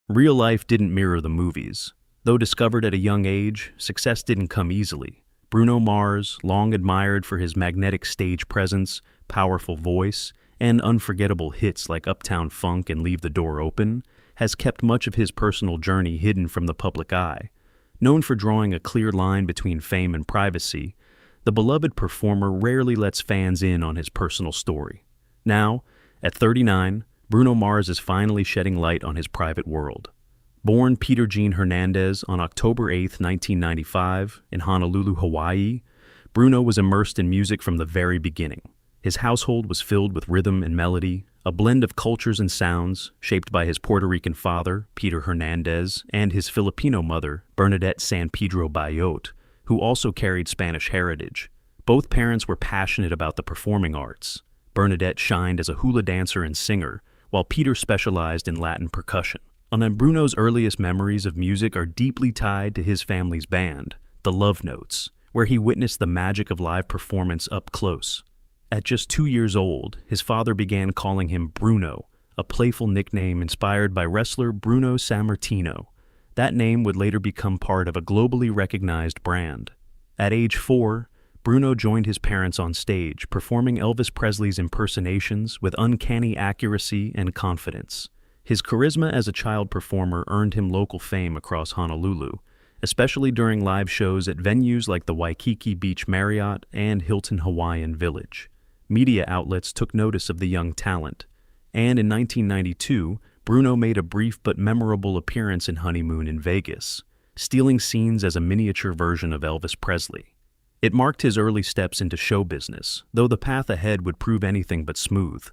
Real life didn't mirror the movies. Though discovered at a young age, success didn't come easily. Bruno Mars, long admired for his magnetic stage presence, powerful voice, and unforgettable hits like Uptown Funk and Leave the Door Open, has kept much of his personal journey hidden from the public eye. Known for drawing a clear line between fame and privacy, the beloved performer rarely lets fans in on his personal story. Now, at 39, Bruno Mars is finally shedding light on his private world. Born Peter Gene Hernandez on October 8, 1995, in Honolulu, Hawaii, Bruno was immersed in music from the very beginning. His household was filled with rhythm and melody, a blend of cultures and sounds shaped by his Puerto Rican father, Peter Hernandez, and his Filipino mother, Bernadette San Pedro Bayot, who also carried Spanish heritage. Both parents were passionate about the performing arts. Bernadette shined as a hula dancer and singer, while Peter specialized in Latin percussion. And Bruno's earliest memories of music are deeply tied to his family's band, the Love Notes, where he witnessed the magic of live performance up close. At just 2 years old, his father began calling him Bruno, a playful nickname inspired by wrestler Bruno Sammartino. That name would later become part of a globally recognized brand. At age 4, Bruno joined his parents on stage, performing Elvis Presley's impersonations with uncanny accuracy and confidence. His charisma as a child performer earned him local fame across Honolulu, especially during live shows at venues like the Waikiki Beach Marriott and Hilton Hawaiian Village. Media outlets took notice of the young talent, and in 1992, Bruno made a brief but memorable appearance in Honeymoon in Vegas, stealing scenes as a miniature version of Elvis Presley. It marked his early steps into show business, though the path ahead would prove anything but smooth.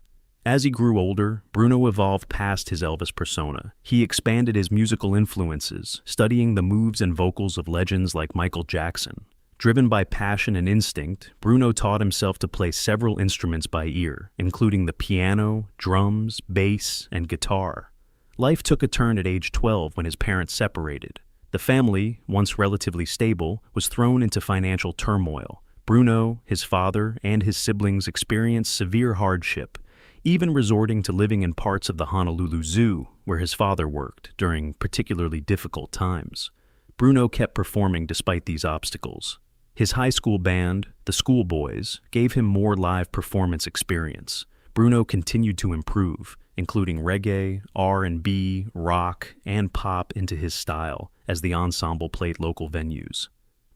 As he grew older, Bruno evolved past his Elvis persona. He expanded his musical influences, studying the moves and vocals of legends like Michael Jackson. Driven by passion and instinct, Bruno taught himself to play several instruments by ear, including the piano, drums, bass, and guitar. Life took a turn at age 12 when his parents separated. The family, once relatively stable, was thrown into financial turmoil. Bruno, his father, and his siblings experienced severe hardship, even resorting to living in parts of the Honolulu Zoo, where his father worked, during particularly difficult times. Bruno kept performing despite these obstacles. His high school band, the Schoolboys, gave him more live performance experience. Bruno continued to improve, including reggae, R&B, rock, and pop into his style, as the ensemble played local venues.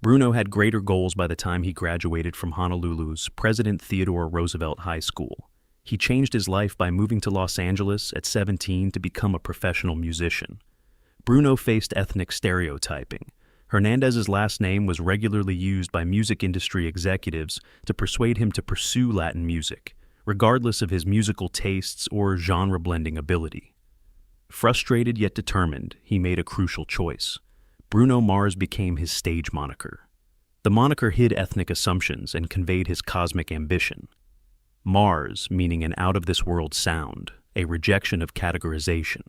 Bruno had greater goals by the time he graduated from Honolulu's President Theodore Roosevelt High School. He changed his life by moving to Los Angeles at 17 to become a professional musician. Bruno faced ethnic stereotyping. Hernandez's last name was regularly used by music industry executives to persuade him to pursue Latin music, regardless of his musical tastes or genre-blending ability. Frustrated yet determined, he made a crucial choice. Bruno Mars became his stage moniker. The moniker hid ethnic assumptions and conveyed his cosmic ambition. Mars, meaning an out-of-this-world sound, a rejection of categorization.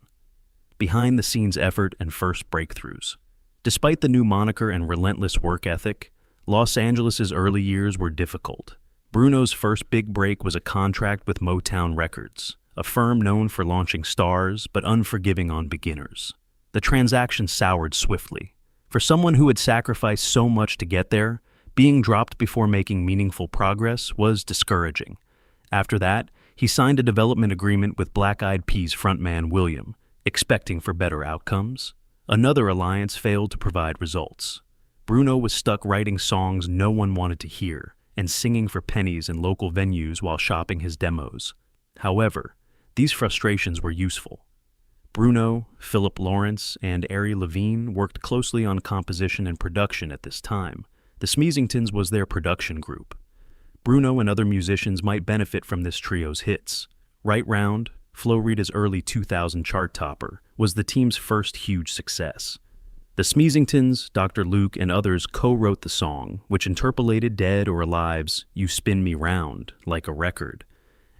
Behind-the-scenes effort and first breakthroughs. Despite the new moniker and relentless work ethic, Los Angeles' early years were difficult. Bruno's first big break was a contract with Motown Records, a firm known for launching stars but unforgiving on beginners. The transaction soured swiftly. For someone who had sacrificed so much to get there, being dropped before making meaningful progress was discouraging. After that, he signed a development agreement with Black Eyed Peas frontman William, expecting for better outcomes. Another alliance failed to provide results. Bruno was stuck writing songs no one wanted to hear and singing for pennies in local venues while shopping his demos. However, these frustrations were useful. Bruno, Philip Lawrence, and Ari Levine worked closely on composition and production at this time. The Smeezingtons was their production group. Bruno and other musicians might benefit from this trio's hits. Right Round, Flo Rida's early 2000 chart topper, was the team's first huge success. The Smeezingtons, Dr. Luke, and others co-wrote the song, which interpolated Dead or Alive's "You Spin Me Round" like a record,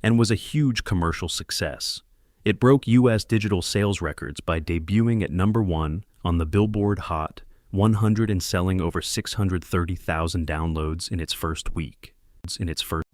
and was a huge commercial success. It broke U.S. digital sales records by debuting at #1 on the Billboard Hot 100 and selling over 630,000 downloads in its first week.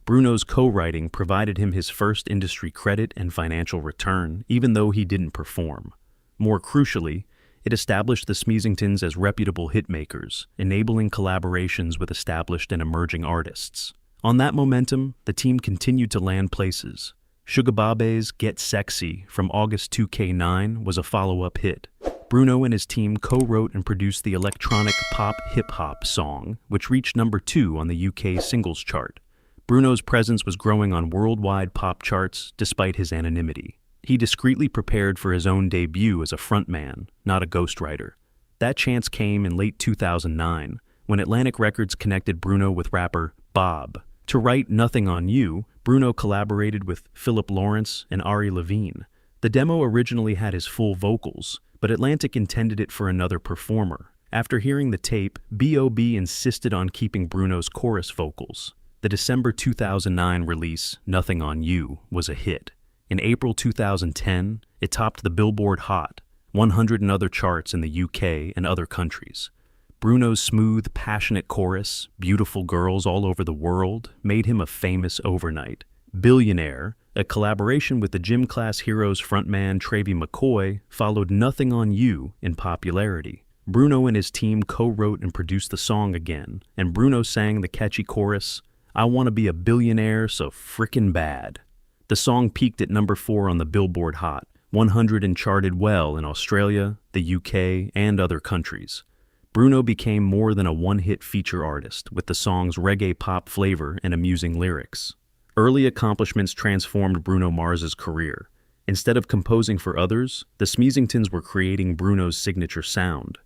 Bruno's co-writing provided him his first industry credit and financial return, even though he didn't perform. More crucially, it established the Smeezingtons as reputable hitmakers, enabling collaborations with established and emerging artists. On that momentum, the team continued to land places. Sugababe's Get Sexy from August 2K9 was a follow-up hit. Bruno and his team co-wrote and produced the electronic pop hip-hop song, which reached number 2 on the UK singles chart. Bruno's presence was growing on worldwide pop charts despite his anonymity. He discreetly prepared for his own debut as a frontman, not a ghostwriter. That chance came in late 2009, when Atlantic Records connected Bruno with rapper Bob. To write Nothing on You, Bruno collaborated with Philip Lawrence and Ari Levine. The demo originally had his full vocals, but Atlantic intended it for another performer. After hearing the tape, B.O.B. insisted on keeping Bruno's chorus vocals. The December 2009 release, Nothing on You, was a hit. In April 2010, it topped the Billboard Hot 100 and other charts in the UK and other countries. Bruno's smooth, passionate chorus, Beautiful Girls All Over the World, made him a famous overnight. Billionaire, a collaboration with the Gym Class Heroes frontman Travie McCoy, followed Nothing on You in popularity. Bruno and his team co-wrote and produced the song again, and Bruno sang the catchy chorus, I wanna be a billionaire so frickin' bad. The song peaked at number 4 on the Billboard Hot 100 and charted well in Australia, the UK, and other countries. Bruno became more than a one-hit feature artist with the song's reggae pop flavor and amusing lyrics. Early accomplishments transformed Bruno Mars's career. Instead of composing for others, the Smeezingtons were creating Bruno's signature sound.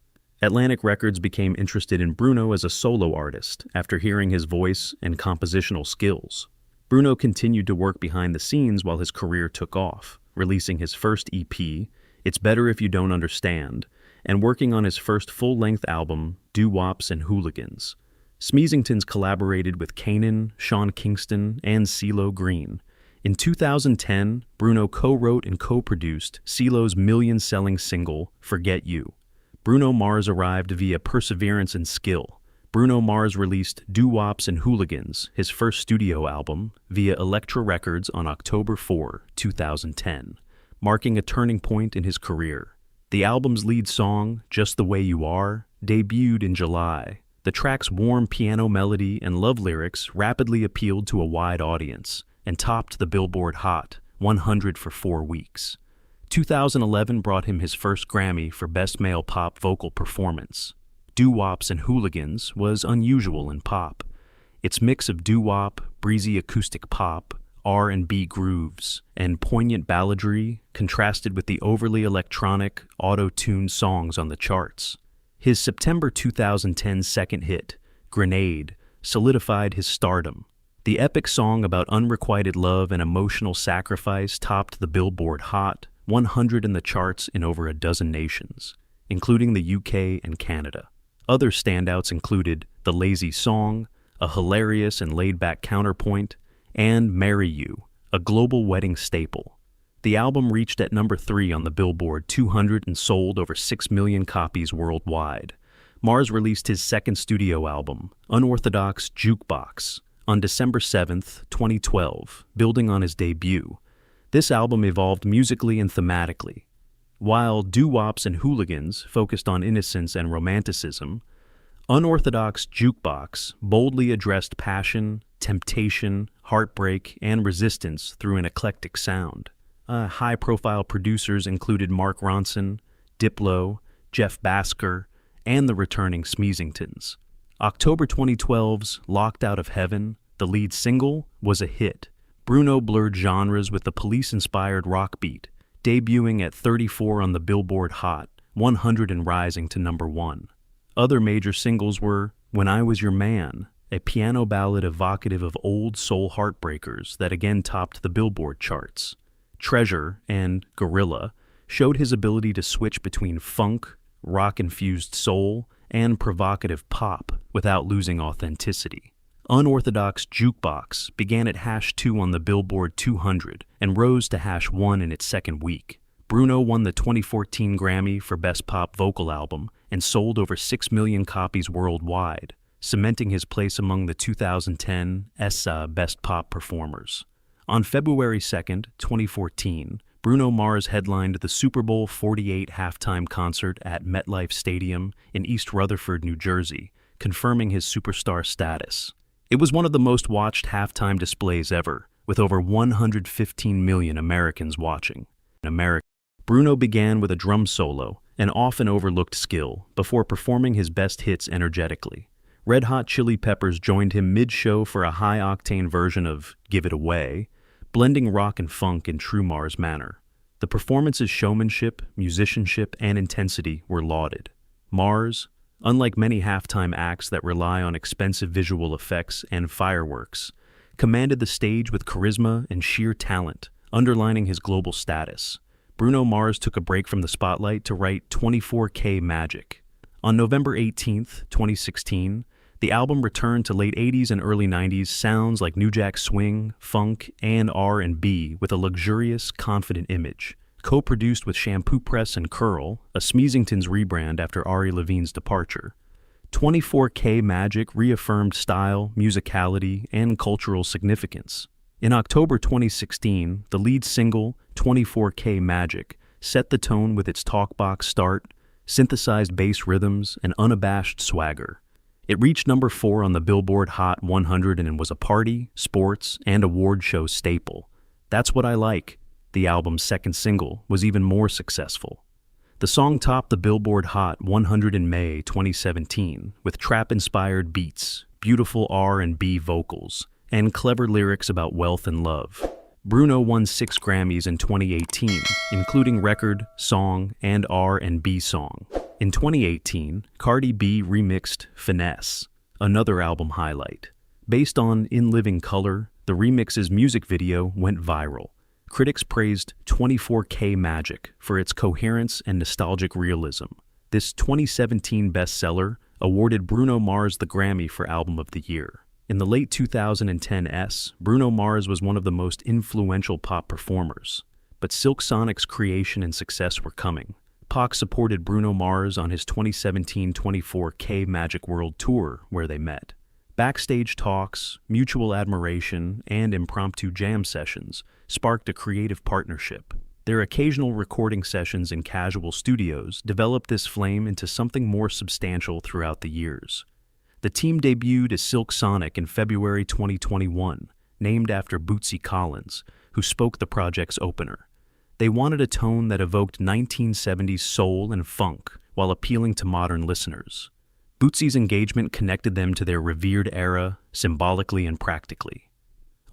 Atlantic Records became interested in Bruno as a solo artist after hearing his voice and compositional skills. Bruno continued to work behind the scenes while his career took off, releasing his first EP, It's Better If You Don't Understand, and working on his first full-length album, Doo-Wops and Hooligans. Smeezingtons collaborated with Kanan, Sean Kingston, and CeeLo Green. In 2010, Bruno co-wrote and co-produced CeeLo's million-selling single, Forget You. Bruno Mars arrived via perseverance and skill. Bruno Mars released Doo-Wops and Hooligans, his first studio album, via Elektra Records on October 4, 2010, marking a turning point in his career. The album's lead song, Just the Way You Are, debuted in July. The track's warm piano melody and love lyrics rapidly appealed to a wide audience and topped the Billboard Hot 100 for 4 weeks. 2011 brought him his first Grammy for Best Male Pop Vocal Performance. Doo-Wops and Hooligans was unusual in pop. Its mix of doo-wop, breezy acoustic pop, R&B grooves, and poignant balladry contrasted with the overly electronic, auto-tuned songs on the charts. His September 2010 second hit, Grenade, solidified his stardom. The epic song about unrequited love and emotional sacrifice topped the Billboard Hot 100 in the charts in over a dozen nations, including the UK and Canada. Other standouts included The Lazy Song, a hilarious and laid-back counterpoint, and Marry You, a global wedding staple. The album reached at number 3 on the Billboard 200 and sold over 6 million copies worldwide. Mars released his second studio album, Unorthodox Jukebox, on December 7, 2012, building on his debut. This album evolved musically and thematically. While Doo-Wops and Hooligans focused on innocence and romanticism, Unorthodox Jukebox boldly addressed passion, temptation, heartbreak, and resistance through an eclectic sound. High-profile producers included Mark Ronson, Diplo, Jeff Basker, and the returning Smeezingtons. October 2012's Locked Out of Heaven, the lead single, was a hit. Bruno blurred genres with the police-inspired rock beat, debuting at 34 on the Billboard Hot 100 and rising to number 1. Other major singles were When I Was Your Man, a piano ballad evocative of old soul heartbreakers that again topped the Billboard charts. Treasure and Gorilla showed his ability to switch between funk, rock-infused soul, and provocative pop without losing authenticity. Unorthodox Jukebox began at #2 on the Billboard 200 and rose to #1 in its second week. Bruno won the 2014 Grammy for Best Pop Vocal Album and sold over 6 million copies worldwide, cementing his place among the 2010 ESSA Best Pop Performers. On February 2, 2014, Bruno Mars headlined the Super Bowl 48 halftime concert at MetLife Stadium in East Rutherford, New Jersey, confirming his superstar status. It was one of the most watched halftime displays ever, with over 115 million Americans watching. Bruno began with a drum solo, an often overlooked skill, before performing his best hits energetically. Red Hot Chili Peppers joined him mid-show for a high-octane version of Give It Away, blending rock and funk in true Mars manner. The performance's showmanship, musicianship, and intensity were lauded. Mars, unlike many halftime acts that rely on expensive visual effects and fireworks, commanded the stage with charisma and sheer talent, underlining his global status. Bruno Mars took a break from the spotlight to write 24K Magic. On November 18, 2016, the album returned to late 80s and early 90s sounds like New Jack Swing, funk, and R&B with a luxurious, confident image. Co-produced with Shampoo Press and Curl, a Smeezingtons rebrand after Ari Levine's departure, 24K Magic reaffirmed style, musicality, and cultural significance. In October 2016, the lead single, 24K Magic, set the tone with its talkbox start, synthesized bass rhythms, and unabashed swagger. It reached number 4 on the Billboard Hot 100 and was a party, sports, and award show staple. That's What I Like, the album's second single, was even more successful. The song topped the Billboard Hot 100 in May 2017 with trap-inspired beats, beautiful R&B vocals, and clever lyrics about wealth and love. Bruno won 6 Grammys in 2018, including Record, Song, and R&B Song. In 2018, Cardi B remixed Finesse, another album highlight. Based on In Living Color, the remix's music video went viral. Critics praised 24K Magic for its coherence and nostalgic realism. This 2017 bestseller awarded Bruno Mars the Grammy for Album of the Year. In the late 2010s, Bruno Mars was one of the most influential pop performers. But Silk Sonic's creation and success were coming. Pac supported Bruno Mars on his 2017 24K Magic World Tour, where they met. Backstage talks, mutual admiration, and impromptu jam sessions sparked a creative partnership. Their occasional recording sessions in casual studios developed this flame into something more substantial throughout the years. The team debuted as Silk Sonic in February 2021, named after Bootsy Collins, who spoke the project's opener. They wanted a tone that evoked 1970s soul and funk while appealing to modern listeners. Bootsy's engagement connected them to their revered era, symbolically and practically.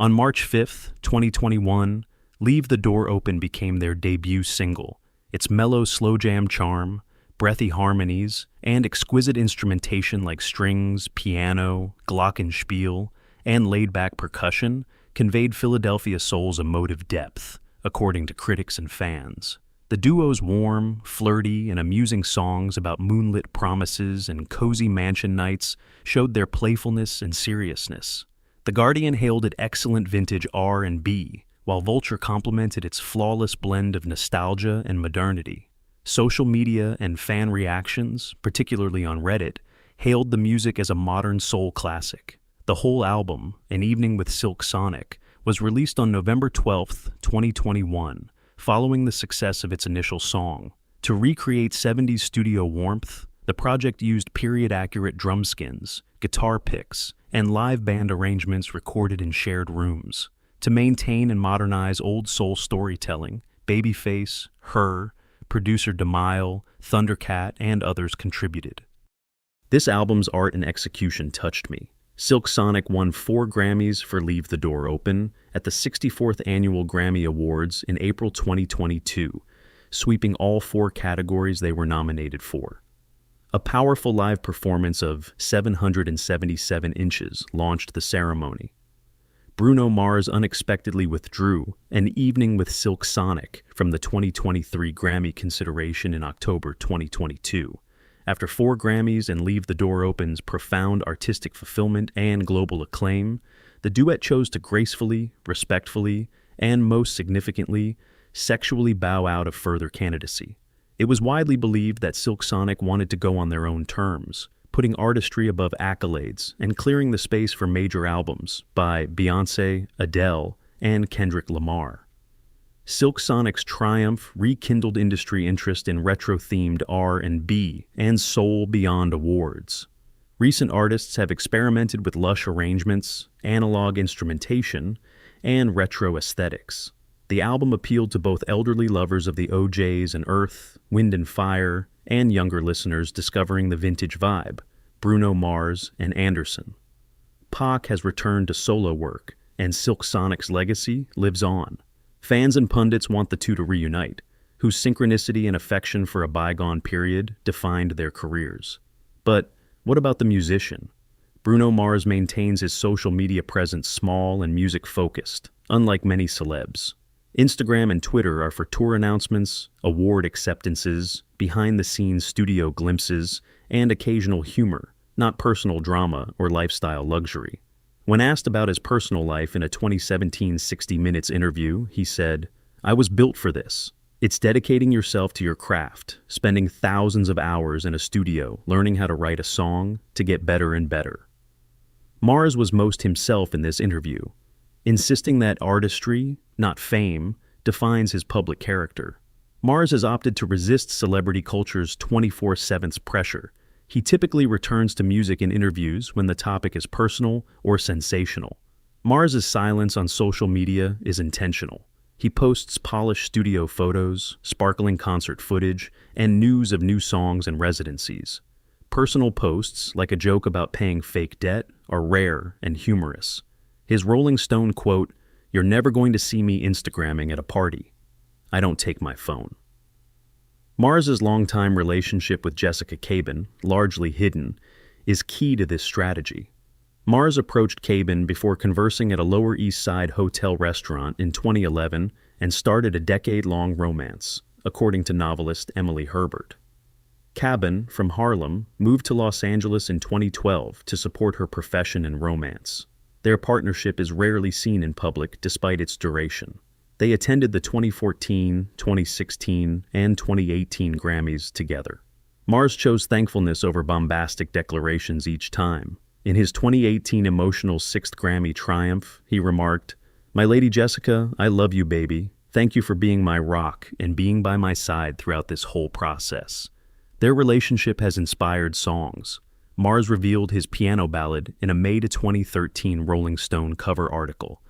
On March 5, 2021, Leave the Door Open became their debut single. Its mellow slow jam charm, breathy harmonies, and exquisite instrumentation like strings, piano, glockenspiel, and laid-back percussion conveyed Philadelphia soul's emotive depth, according to critics and fans. The duo's warm, flirty, and amusing songs about moonlit promises and cozy mansion nights showed their playfulness and seriousness. The Guardian hailed it excellent vintage R&B, while Vulture complimented its flawless blend of nostalgia and modernity. Social media and fan reactions, particularly on Reddit, hailed the music as a modern soul classic. The whole album, An Evening with Silk Sonic, was released on November 12, 2021, following the success of its initial song. To recreate 70s studio warmth, the project used period-accurate drum skins, guitar picks, and live band arrangements recorded in shared rooms. To maintain and modernize old soul storytelling, Babyface, Her, producer DeMille, Thundercat, and others contributed. This album's art and execution touched me. Silk Sonic won 4 Grammys for Leave the Door Open at the 64th Annual Grammy Awards in April 2022, sweeping all 4 categories they were nominated for. A powerful live performance of 777 Inches launched the ceremony. Bruno Mars unexpectedly withdrew An Evening with Silk Sonic from the 2023 Grammy consideration in October 2022. After 4 Grammys and Leave the Door Open's profound artistic fulfillment and global acclaim, the duet chose to gracefully, respectfully, and most significantly, sexually bow out of further candidacy. It was widely believed that Silk Sonic wanted to go on their own terms, putting artistry above accolades and clearing the space for major albums by Beyoncé, Adele, and Kendrick Lamar. Silk Sonic's triumph rekindled industry interest in retro-themed R&B and soul beyond awards. Recent artists have experimented with lush arrangements, analog instrumentation, and retro aesthetics. The album appealed to both elderly lovers of the OJs and Earth, Wind and Fire, and younger listeners discovering the vintage vibe, Bruno Mars and Anderson. Pac has returned to solo work, and Silk Sonic's legacy lives on. Fans and pundits want the two to reunite, whose synchronicity and affection for a bygone period defined their careers. But what about the musician? Bruno Mars maintains his social media presence small and music-focused, unlike many celebs. Instagram and Twitter are for tour announcements, award acceptances, behind-the-scenes studio glimpses, and occasional humor, not personal drama or lifestyle luxury. When asked about his personal life in a 2017 60 Minutes interview, he said, "I was built for this. It's dedicating yourself to your craft, spending thousands of hours in a studio learning how to write a song to get better and better." Mars was most himself in this interview, insisting that artistry, not fame, defines his public character. Mars has opted to resist celebrity culture's 24/7 pressure. He typically returns to music in interviews when the topic is personal or sensational. Mars's silence on social media is intentional. He posts polished studio photos, sparkling concert footage, and news of new songs and residencies. Personal posts, like a joke about paying fake debt, are rare and humorous. His Rolling Stone quote, "You're never going to see me Instagramming at a party. I don't take my phone." Mars's longtime relationship with Jessica Cabin, largely hidden, is key to this strategy. Mars approached Cabin before conversing at a Lower East Side hotel restaurant in 2011 and started a decade-long romance, according to novelist Emily Herbert. Cabin, from Harlem, moved to Los Angeles in 2012 to support her profession in romance. Their partnership is rarely seen in public despite its duration. They attended the 2014, 2016, and 2018 Grammys together. Mars chose thankfulness over bombastic declarations each time. In his 2018 emotional 6th Grammy triumph, he remarked, "My Lady Jessica, I love you, baby. Thank you for being my rock and being by my side throughout this whole process." Their relationship has inspired songs. Mars revealed his piano ballad in a May 2013 Rolling Stone cover article,